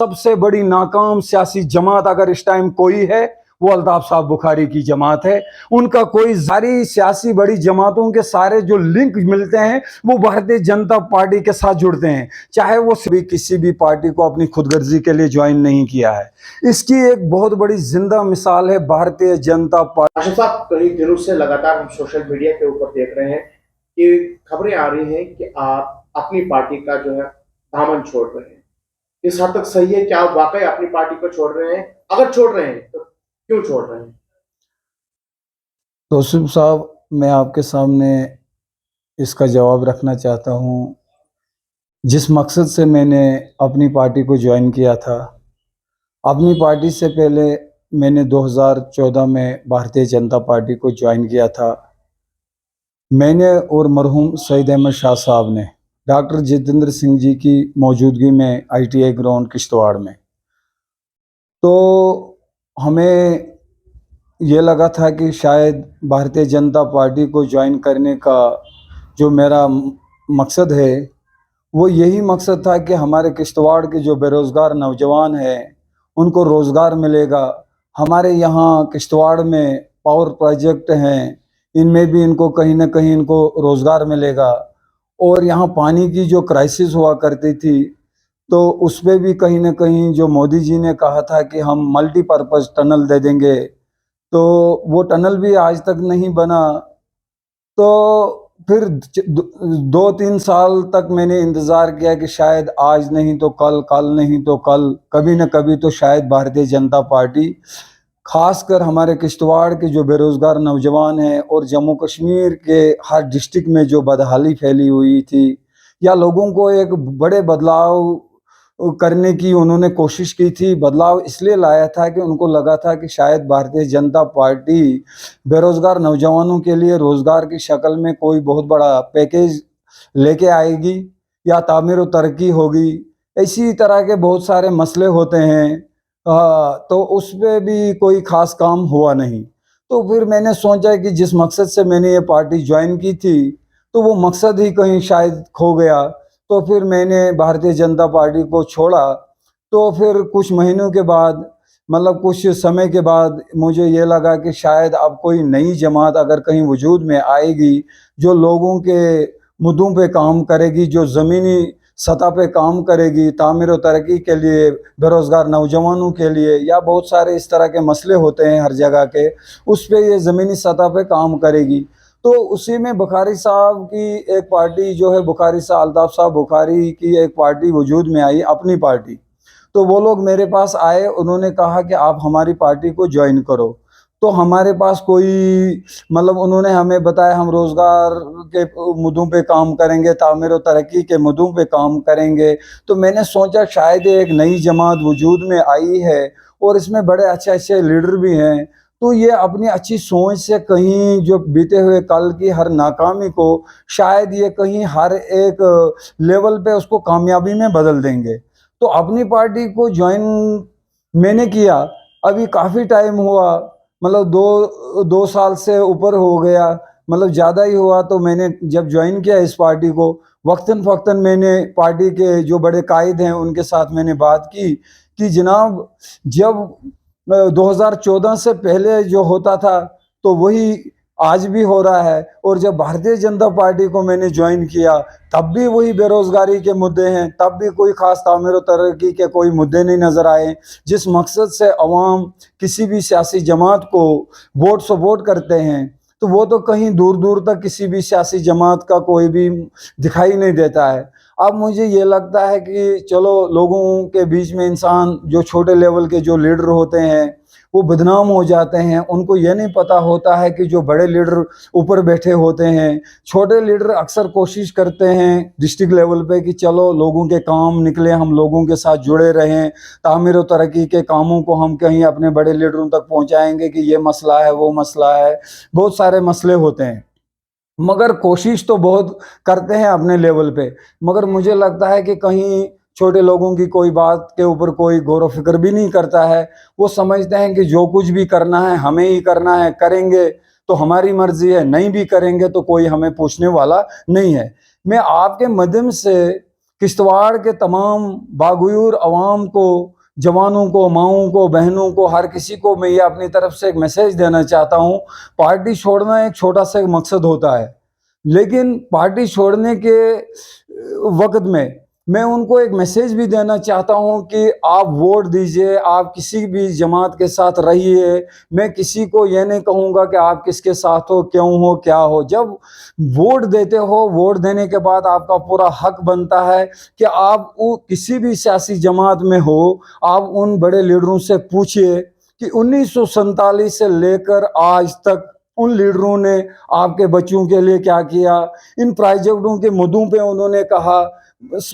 सबसे बड़ी नाकाम सियासी जमात अगर इस टाइम कोई है वो अल्ताफ साहब बुखारी की जमात है। उनका कोई सारी सियासी बड़ी जमातों के सारे जो लिंक मिलते हैं वो भारतीय जनता पार्टी के साथ जुड़ते हैं, चाहे वो किसी भी पार्टी को अपनी खुदगर्जी के लिए ज्वाइन नहीं किया है। इसकी एक बहुत बड़ी जिंदा मिसाल है भारतीय जनता पार्टी। आशिफ साहब, कई दिनों से लगातार हम सोशल मीडिया के ऊपर देख रहे हैं कि खबरें आ रही हैं कि आप अपनी पार्टी का जो है दामन छोड़ रहे हैं। इस हद तक सही है? क्या आप वाकई अपनी पार्टी को छोड़ रहे हैं? अगर छोड़ रहे हैं तो क्यों छोड़ रहे हैं? तौसीफ साहब, मैं आपके सामने इसका जवाब रखना चाहता हूँ। जिस मकसद से मैंने अपनी पार्टी को ज्वाइन किया था, अपनी पार्टी से पहले मैंने 2014 में भारतीय जनता पार्टी को ज्वाइन किया था। मैंने और मरहूम सईद अहमद शाह साहब ने डॉक्टर जितेंद्र सिंह जी की मौजूदगी में ITI ग्राउंड किश्तवाड़ में, तो हमें ये लगा था कि शायद भारतीय जनता पार्टी को ज्वाइन करने का जो मेरा मकसद है वो यही मकसद था कि हमारे किश्तवाड़ के जो बेरोज़गार नौजवान हैं उनको रोज़गार मिलेगा। हमारे यहाँ किश्तवाड़ में पावर प्रोजेक्ट हैं, इनमें भी इनको कहीं ना कहीं इनको रोज़गार मिलेगा। और यहाँ पानी की जो क्राइसिस हुआ करती थी तो उस पर भी कहीं ना कहीं जो मोदी जी ने कहा था कि हम मल्टीपर्पज़ टनल दे देंगे, तो वो टनल भी आज तक नहीं बना। तो फिर 2-3 साल तक मैंने इंतज़ार किया कि शायद आज नहीं तो कल, कल नहीं तो कल, कभी न कभी तो शायद भारतीय जनता पार्टी, खासकर हमारे किश्तवाड़ के जो बेरोज़गार नौजवान हैं और जम्मू कश्मीर के हर डिस्ट्रिक्ट में जो बदहाली फैली हुई थी, या लोगों को एक बड़े बदलाव करने की उन्होंने कोशिश की थी। बदलाव इसलिए लाया था कि उनको लगा था कि शायद भारतीय जनता पार्टी बेरोज़गार नौजवानों के लिए रोज़गार की शक्ल में कोई बहुत बड़ा पैकेज लेके आएगी या तामीर व तरक्की होगी। इसी तरह के बहुत सारे मसले होते हैं, तो उस पे भी कोई ख़ास काम हुआ नहीं। तो फिर मैंने सोचा कि जिस मकसद से मैंने ये पार्टी ज्वाइन की थी, तो वो मकसद ही कहीं शायद खो गया। तो फिर मैंने भारतीय जनता पार्टी को छोड़ा। तो फिर कुछ महीनों के बाद, मतलब कुछ समय के बाद, मुझे ये लगा कि शायद अब कोई नई जमात अगर कहीं वजूद में आएगी जो लोगों के मुद्दों पे काम करेगी, जो ज़मीनी सतह पे काम करेगी, तामीर व तरक्की के लिए, बेरोज़गार नौजवानों के लिए, या बहुत सारे इस तरह के मसले होते हैं हर जगह के, उस पे ये ज़मीनी सतह पे काम करेगी। तो उसी में बुखारी साहब की एक पार्टी जो है, बुखारी साहब, अल्ताफ साहब बुखारी की एक पार्टी वजूद में आई, अपनी पार्टी। तो वो लोग मेरे पास आए, उन्होंने कहा कि आप हमारी पार्टी को ज्वाइन करो। तो हमारे पास कोई, मतलब उन्होंने हमें बताया हम रोज़गार के मुद्दों पे काम करेंगे, तामीर व तरक्की के मुद्दों पे काम करेंगे। तो मैंने सोचा शायद एक नई जमात वजूद में आई है और इसमें बड़े अच्छे अच्छे लीडर भी हैं, तो ये अपनी अच्छी सोच से कहीं जो बीते हुए कल की हर नाकामी को शायद ये कहीं हर एक लेवल पे उसको कामयाबी में बदल देंगे। तो अपनी पार्टी को ज्वाइन मैंने किया। अभी काफ़ी टाइम हुआ, मतलब 2 साल से ऊपर हो गया, मतलब ज़्यादा ही हुआ। तो मैंने जब ज्वाइन किया इस पार्टी को, वक्तन फ़क्तन मैंने पार्टी के जो बड़े कायद हैं उनके साथ मैंने बात की कि जनाब, जब 2014 से पहले जो होता था तो वही आज भी हो रहा है, और जब भारतीय जनता पार्टी को मैंने ज्वाइन किया तब भी वही बेरोज़गारी के मुद्दे हैं, तब भी कोई ख़ास तामीर व तरक्की के कोई मुद्दे नहीं नज़र आए। जिस मकसद से अवाम किसी भी सियासी जमात को वोट सपोर्ट करते हैं, तो वो तो कहीं दूर दूर तक किसी भी सियासी जमात का कोई भी दिखाई नहीं देता है। अब मुझे ये लगता है कि चलो, लोगों के बीच में इंसान जो छोटे लेवल के जो लीडर होते हैं वो बदनाम हो जाते हैं, उनको ये नहीं पता होता है कि जो बड़े लीडर ऊपर बैठे होते हैं, छोटे लीडर अक्सर कोशिश करते हैं डिस्ट्रिक्ट लेवल पे कि चलो लोगों के काम निकले, हम लोगों के साथ जुड़े रहें, तामीर व तरक्की के कामों को हम कहीं अपने बड़े लीडरों तक पहुंचाएंगे कि ये मसला है, वो मसला है, बहुत सारे मसले होते हैं। मगर कोशिश तो बहुत करते हैं अपने लेवल पे, मगर मुझे लगता है कि कहीं छोटे लोगों की कोई बात के ऊपर कोई गौर व फिक्र भी नहीं करता है। वो समझते हैं कि जो कुछ भी करना है हमें ही करना है, करेंगे तो हमारी मर्जी है, नहीं भी करेंगे तो कोई हमें पूछने वाला नहीं है। मैं आपके माध्यम से किश्तवाड़ के तमाम बागुयूर अवाम को, जवानों को, माओं को, बहनों को, हर किसी को मैं ये अपनी तरफ से एक मैसेज देना चाहता हूँ। पार्टी छोड़ना एक छोटा सा एक मकसद होता है, लेकिन पार्टी छोड़ने के वक्त में मैं उनको एक मैसेज भी देना चाहता हूं कि आप वोट दीजिए, आप किसी भी जमात के साथ रहिए। मैं किसी को ये नहीं कहूँगा कि आप किसके साथ हो, क्यों हो, क्या हो। जब वोट देते हो, वोट देने के बाद आपका पूरा हक बनता है कि आप किसी भी सियासी जमात में हो, आप उन बड़े लीडरों से पूछिए कि 1947 से लेकर आज तक उन लीडरों ने आपके बच्चों के लिए क्या किया। इन प्रोजेक्टों के मुद्दों पे उन्होंने कहा,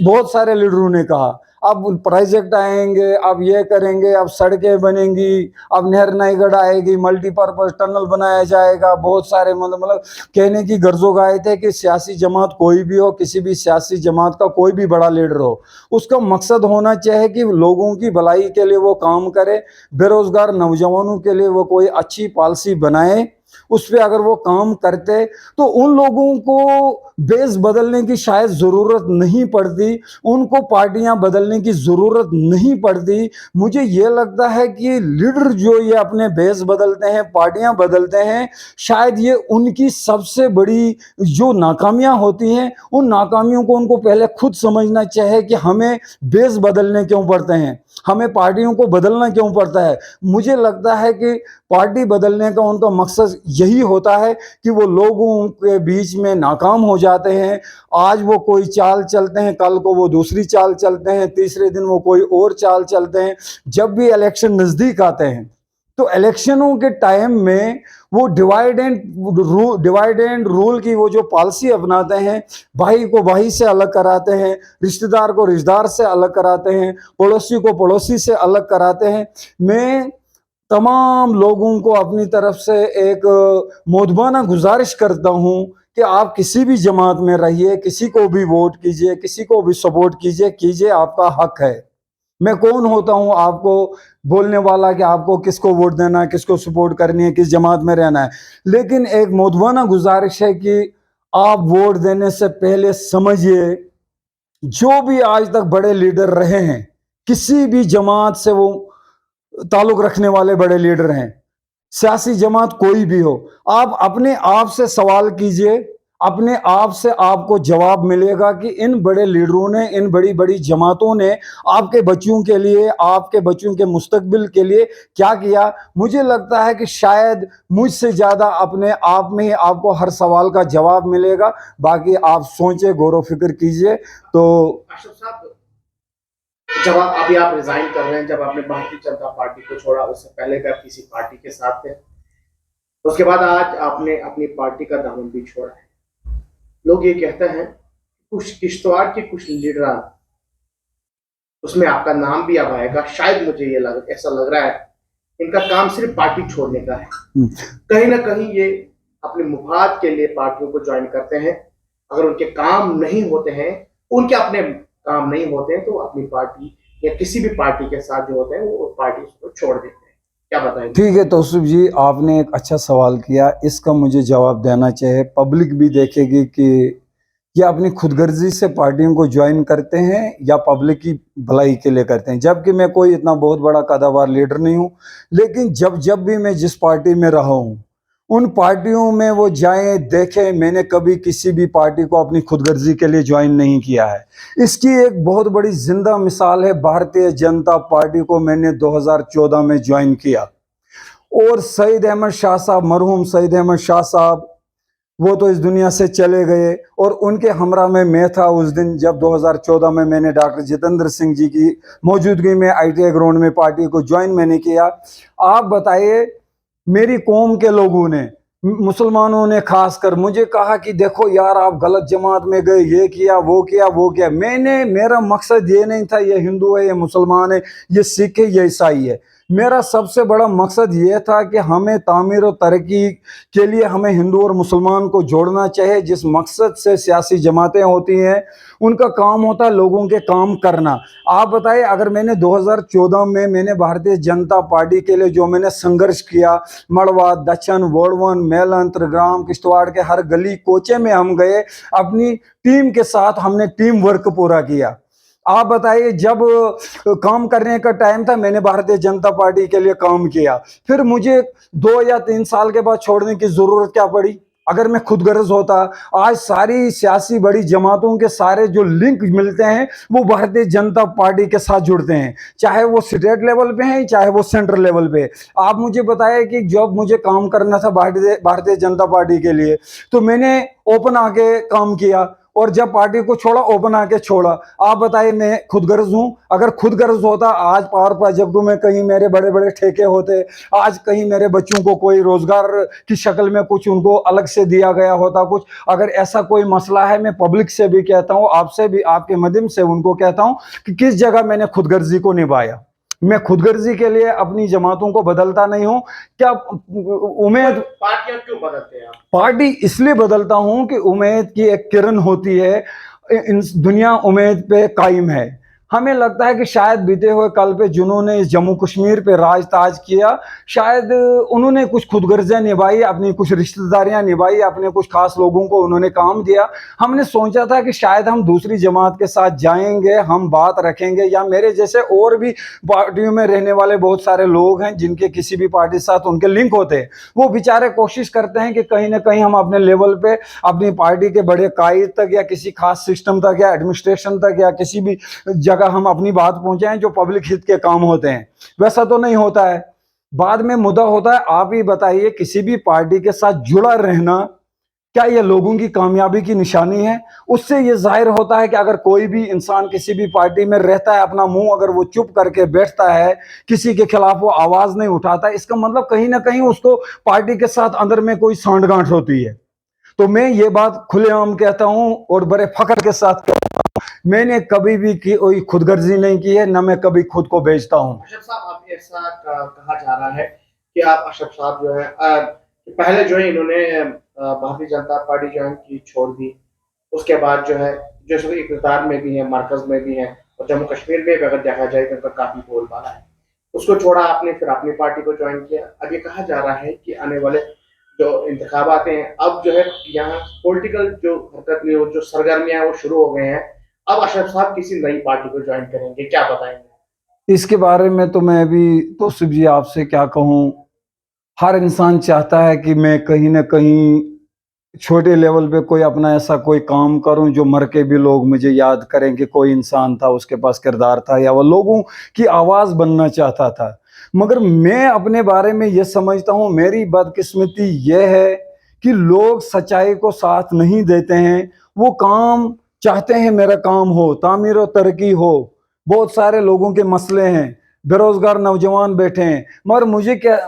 बहुत सारे लीडरों ने कहा अब प्रोजेक्ट आएंगे, अब ये करेंगे, अब सड़कें बनेंगी, अब नहर नईगढ़ आएगी, मल्टीपर्पज टनल बनाया जाएगा। बहुत सारे मतलब कहने की गर्जों गाए थे कि सियासी जमात कोई भी हो, किसी भी सियासी जमात का कोई भी बड़ा लीडर हो, उसका मकसद होना चाहिए कि लोगों की भलाई के लिए वो काम करे, बेरोजगार नौजवानों के लिए वो कोई अच्छी पॉलिसी बनाए। उस पर अगर वो काम करते तो उन लोगों को बेस बदलने की शायद जरूरत नहीं पड़ती, उनको पार्टियां बदलने की जरूरत नहीं पड़ती। मुझे ये लगता है कि लीडर जो ये अपने बेस बदलते हैं, पार्टियां बदलते हैं, शायद ये उनकी सबसे बड़ी जो नाकामियां होती हैं, उन नाकामियों को उनको पहले खुद समझना चाहिए कि हमें बेस बदलने क्यों पड़ते हैं, हमें पार्टियों को बदलना क्यों पड़ता है। मुझे लगता है कि पार्टी बदलने का उनका मकसद यही होता है कि वो लोगों के बीच में नाकाम हो जाते हैं। आज वो कोई चाल चलते हैं, कल को वो दूसरी चाल चलते हैं, तीसरे दिन वो कोई और चाल चलते हैं। जब भी इलेक्शन नजदीक आते हैं तो इलेक्शनों के टाइम में वो डिवाइड एंड रूल की वो जो पॉलिसी अपनाते हैं, भाई को भाई से अलग कराते हैं, रिश्तेदार को रिश्तेदार से अलग कराते हैं, पड़ोसी को पड़ोसी से अलग कराते हैं। मैं तमाम लोगों को अपनी तरफ से एक मोदबाना गुजारिश करता हूं कि आप किसी भी जमात में रहिए, किसी को भी वोट कीजिए, किसी को भी सपोर्ट कीजिए, आपका हक है। मैं कौन होता हूं आपको बोलने वाला कि आपको किसको वोट देना है, किसको सपोर्ट करनी है, किस जमात में रहना है। लेकिन एक मोदबाना गुजारिश है कि आप वोट देने से पहले समझिए, जो भी आज तक बड़े लीडर रहे हैं, किसी भी जमात से वो ताल्लुक रखने वाले बड़े लीडर हैं, सियासी जमात कोई भी हो, आप अपने आप से सवाल कीजिए, अपने आप से आपको जवाब मिलेगा कि इन बड़े लीडरों ने, इन बड़ी बड़ी जमातों ने आपके बच्चों के लिए, आपके बच्चों के मुस्तकबिल के लिए क्या किया। मुझे लगता है कि शायद मुझसे ज्यादा अपने आप में ही आपको हर सवाल का जवाब मिलेगा। बाकी आप सोचें, गौर व फिक्र कीजिए। तो अशरफ साहब, जब अभी आप रिजाइन कर रहे हैं, जब आपने भारतीय जनता पार्टी को छोड़ा, उससे पहले भी आप किसी पार्टी के साथ थे, उसके बाद आज आपने अपनी पार्टी का दामन भी छोड़ा है। लोग ये कहते हैं कुछ किश्तवाड़ के कुछ लीडर, उसमें आपका नाम भी अब आएगा। शायद मुझे ये ऐसा लग रहा है इनका काम सिर्फ पार्टी छोड़ने का है। कहीं ना कहीं ये अपने मुफाद के लिए पार्टियों को ज्वाइन करते हैं। अगर उनके काम नहीं होते हैं, उनके अपने काम नहीं होते हैं, तो अपनी पार्टी या किसी भी पार्टी के साथ जो होते हैं वो पार्टी को छोड़ देते हैं। क्या बताएंगे? ठीक है तौसीफ जी, आपने एक अच्छा सवाल किया, इसका मुझे जवाब देना चाहिए। पब्लिक भी देखेगी कि ये अपनी खुदगर्जी से पार्टियों को ज्वाइन करते हैं या पब्लिक की भलाई के लिए करते हैं। जबकि मैं कोई इतना बहुत बड़ा कदावर लीडर नहीं हूँ, लेकिन जब भी मैं जिस पार्टी में रहा हूँ, उन पार्टियों में वो जाएं, देखें, मैंने कभी किसी भी पार्टी को अपनी खुदगर्जी के लिए ज्वाइन नहीं किया है। इसकी एक बहुत बड़ी जिंदा मिसाल है, भारतीय जनता पार्टी को मैंने 2014 में ज्वाइन किया और सईद अहमद शाह साहब, मरहूम सईद अहमद शाह साहब, वो तो इस दुनिया से चले गए और उनके हमरा में मैं था उस दिन जब 2014 में मैंने डॉक्टर जितेंद्र सिंह जी की मौजूदगी में ITI ग्राउंड में पार्टी को ज्वाइन मैंने किया। आप बताइए, मेरी कौम के लोगों ने, मुसलमानों ने खासकर मुझे कहा कि देखो यार, आप गलत जमात में गए, ये किया, वो किया, वो किया। मेरा मकसद ये नहीं था ये हिंदू है, ये मुसलमान है, ये सिख है, ये ईसाई है। मेरा सबसे बड़ा मकसद ये था कि हमें तामीर और तरक्की के लिए हमें हिंदू और मुसलमान को जोड़ना चाहिए। जिस मकसद से सियासी जमातें होती हैं, उनका काम होता है लोगों के काम करना। आप बताइए, अगर मैंने 2014 में मैंने भारतीय जनता पार्टी के लिए जो मैंने संघर्ष किया, मड़वा, दक्षिण, वोड़वन, मेलन, त्रिग्राम, किश्तवाड़ के हर गली कोचे में हम गए, अपनी टीम के साथ हमने टीम वर्क पूरा किया। आप बताइए, जब काम करने का टाइम था मैंने भारतीय जनता पार्टी के लिए काम किया, फिर मुझे 2 या 3 साल के बाद छोड़ने की जरूरत क्या पड़ी? अगर मैं खुदगर्ज होता, आज सारी सियासी बड़ी जमातों के सारे जो लिंक मिलते हैं वो भारतीय जनता पार्टी के साथ जुड़ते हैं, चाहे वो स्टेट लेवल पे हैं चाहे वो सेंट्रल लेवल पे। आप मुझे बताइए कि जब मुझे काम करना था भारतीय जनता पार्टी के लिए, तो मैंने ओपन आके काम किया, और जब पार्टी को छोड़ा ओपन आके छोड़ा। आप बताइए, मैं खुदगर्ज हूं? अगर खुदगर्ज होता, आज पावर प्रोजेक्ट में कहीं मेरे बड़े बड़े ठेके होते, आज कहीं मेरे बच्चों को कोई रोजगार की शक्ल में कुछ उनको अलग से दिया गया होता कुछ। अगर ऐसा कोई मसला है, मैं पब्लिक से भी कहता हूं, आपसे भी, आपके माध्यम से उनको कहता हूं कि किस जगह मैंने खुदगर्जी को निभाया। मैं खुदगर्जी के लिए अपनी जमातों को बदलता नहीं हूं। क्या उम्मीद, पार्टियां क्यों बदलते हैं आप? पार्टी इसलिए बदलता हूं कि उम्मीद की एक किरण होती है, दुनिया उम्मीद पे कायम है। हमें लगता है कि शायद बीते हुए कल पे जिन्होंने इस जम्मू कश्मीर पे राज ताज किया, शायद उन्होंने कुछ खुदगर्जियां निभाई, अपनी कुछ रिश्तेदारियां निभाई, अपने कुछ खास लोगों को उन्होंने काम दिया। हमने सोचा था कि शायद हम दूसरी जमात के साथ जाएंगे, हम बात रखेंगे, या मेरे जैसे और भी पार्टियों में रहने वाले बहुत सारे लोग हैं जिनके किसी भी पार्टी के साथ उनके लिंक होते हैं, वो बेचारे कोशिश करते हैं कि कहीं ना कहीं हम अपने लेवल पे अपनी पार्टी के बड़े कायद तक या किसी खास सिस्टम तक या एडमिनिस्ट्रेशन तक या किसी भी जगह हम अपनी बात पहुंचाएं जो पब्लिक हित के काम होते हैं। वैसा तो नहीं होता है, बाद में मुद्दा होता है। आप ही बताइए, किसी भी पार्टी के साथ जुड़ा रहना क्या ये लोगों की कामयाबी की निशानी है? उससे ये जाहिर होता है कि अगर कोई भी इंसान किसी भी पार्टी में रहता है, अपना मुंह अगर वो चुप करके बैठता है, किसी के खिलाफ वो आवाज नहीं उठाता, इसका मतलब कहीं ना कहीं उसको पार्टी के साथ अंदर में कोई सांठगांठ होती है। तो मैं ये बात खुलेआम कहता हूं और बड़े फख्र के साथ कहता हूं, मैंने कभी भी कोई खुदगर्जी नहीं की है, न मैं कभी खुद को बेचता हूं। अशरफ साहब, आप ऐसा कहा जा रहा है कि आप अशरफ साहब जो है पहले जो है इन्होंने भारतीय जनता पार्टी ज्वाइन की, छोड़ दी। उसके बाद जो है जो इक़्तिदार में भी है, मरकज में भी है, और जम्मू कश्मीर में भी अगर देखा जाए तो उनका काफी बोलबाला है। उसको छोड़ा आपने, फिर अपनी पार्टी को ज्वाइन किया। अब ये कहा जा रहा है कि आने वाले जो इंतखाबात हैं, अब जो है यहाँ पॉलिटिकल जो हरकत में जो सरगर्मियां हैं वो शुरू हो गए हैं। अब अशरफ साहब किसी नई पार्टी को ज्वाइन करेंगे, क्या बताएंगे? इसके बारे में तो मैं अभी तौसीफ जी आपसे क्या कहूं। हर इंसान चाहता है कि मैं कहीं ना कहीं छोटे लेवल पे कोई अपना ऐसा कोई काम करूं जो मर के भी लोग मुझे याद करें कि कोई इंसान था, उसके पास किरदार था, या वो लोगों की आवाज बनना चाहता था। मगर मैं अपने बारे में ये समझता हूं, मेरी बदकिस्मती ये है कि लोग सच्चाई को साथ नहीं देते हैं। वो काम चाहते हैं मेरा काम हो, तामीर और तरक्की हो, बहुत सारे लोगों के मसले हैं, बेरोजगार नौजवान बैठे हैं, मगर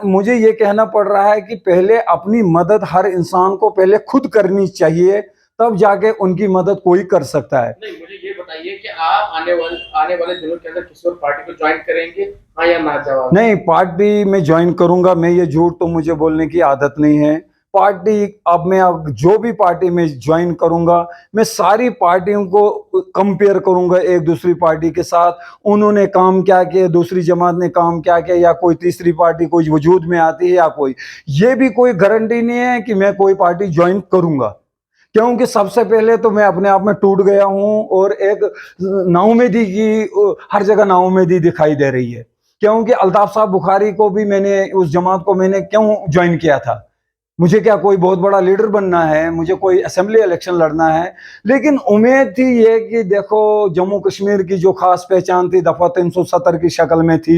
मुझे ये कहना पड़ रहा है कि पहले अपनी मदद हर इंसान को पहले खुद करनी चाहिए, तब जाके उनकी मदद कोई कर सकता है। नहीं, मुझे ये बताइए कि आप आने वाले दिनों के अंदर किसी और पार्टी को ज्वाइन करेंगे, हाँ या ना? जवाब नहीं, पार्टी में ज्वाइन करूंगा मैं, ये झूठ तो मुझे बोलने की आदत नहीं है। पार्टी अब जो भी पार्टी में ज्वाइन करूंगा, मैं सारी पार्टियों को कंपेयर करूंगा एक दूसरी पार्टी के साथ। उन्होंने काम क्या किया, दूसरी जमात ने काम क्या किया, या कोई तीसरी पार्टी कोई वजूद में आती है या कोई, ये भी कोई गारंटी नहीं है कि मैं कोई पार्टी ज्वाइन करूंगा। क्योंकि सबसे पहले तो मैं अपने आप में टूट गया हूं, और एक नाउमीदी की हर जगह नाउमीदी दिखाई दे रही है। क्योंकि अल्ताफ साहब बुखारी को भी मैंने, उस जमात को मैंने क्यों ज्वाइन किया था? मुझे क्या कोई बहुत बड़ा लीडर बनना है, मुझे कोई असेंबली इलेक्शन लड़ना है? लेकिन उम्मीद थी ये कि देखो, जम्मू कश्मीर की जो खास पहचान थी दफा 370 की शक्ल में थी,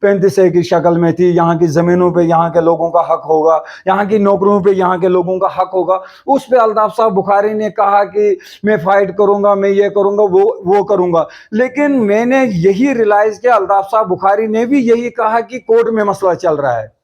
35A की शक्ल में थी, यहाँ की जमीनों पे यहाँ के लोगों का हक होगा, यहाँ की नौकरियों पे यहाँ के लोगों का हक होगा। उस पे अल्ताफ साहब बुखारी ने कहा कि मैं फाइट करूंगा, मैं ये करूंगा, वो करूंगा। लेकिन मैंने यही रियलाइज किया, अल्ताफ साहब बुखारी ने भी यही कहा कि कोर्ट में मसला चल रहा है।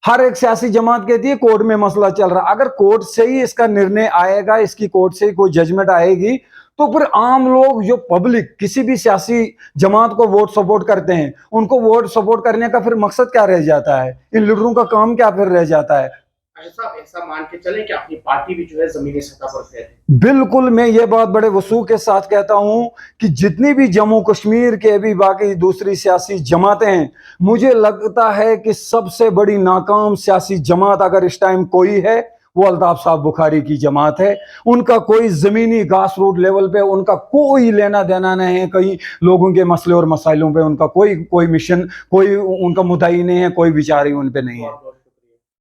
हर एक सियासी जमात कहती है कोर्ट में मसला चल रहा है। अगर कोर्ट से ही इसका निर्णय आएगा, इसकी कोर्ट से ही कोई जजमेंट आएगी, तो फिर आम लोग, जो पब्लिक किसी भी सियासी जमात को वोट सपोर्ट करते हैं, उनको वोट सपोर्ट करने का फिर मकसद क्या रह जाता है? इन लीडरों का काम क्या फिर रह जाता है? अच्छा साहब, ऐसा मान के चले कि अपनी पार्टी भी जो है जमीनी सतह पर फैले। बिल्कुल, मैं ये बात बड़े वसूख के साथ कहता हूं कि जितनी भी जम्मू कश्मीर के भी बाकी दूसरी सियासी जमातें हैं, मुझे लगता है कि सबसे बड़ी नाकाम सियासी जमात अगर इस टाइम कोई है, वो अल्ताफ साहब बुखारी की जमात है। उनका कोई ज़मीनी ग्रास रूट लेवल पे उनका कोई लेना देना नहीं है, कई लोगों के मसले और मसाइलों पे उनका कोई मिशन, कोई उनका मुद्दा ही नहीं है, कोई विचार ही उन पे नहीं है।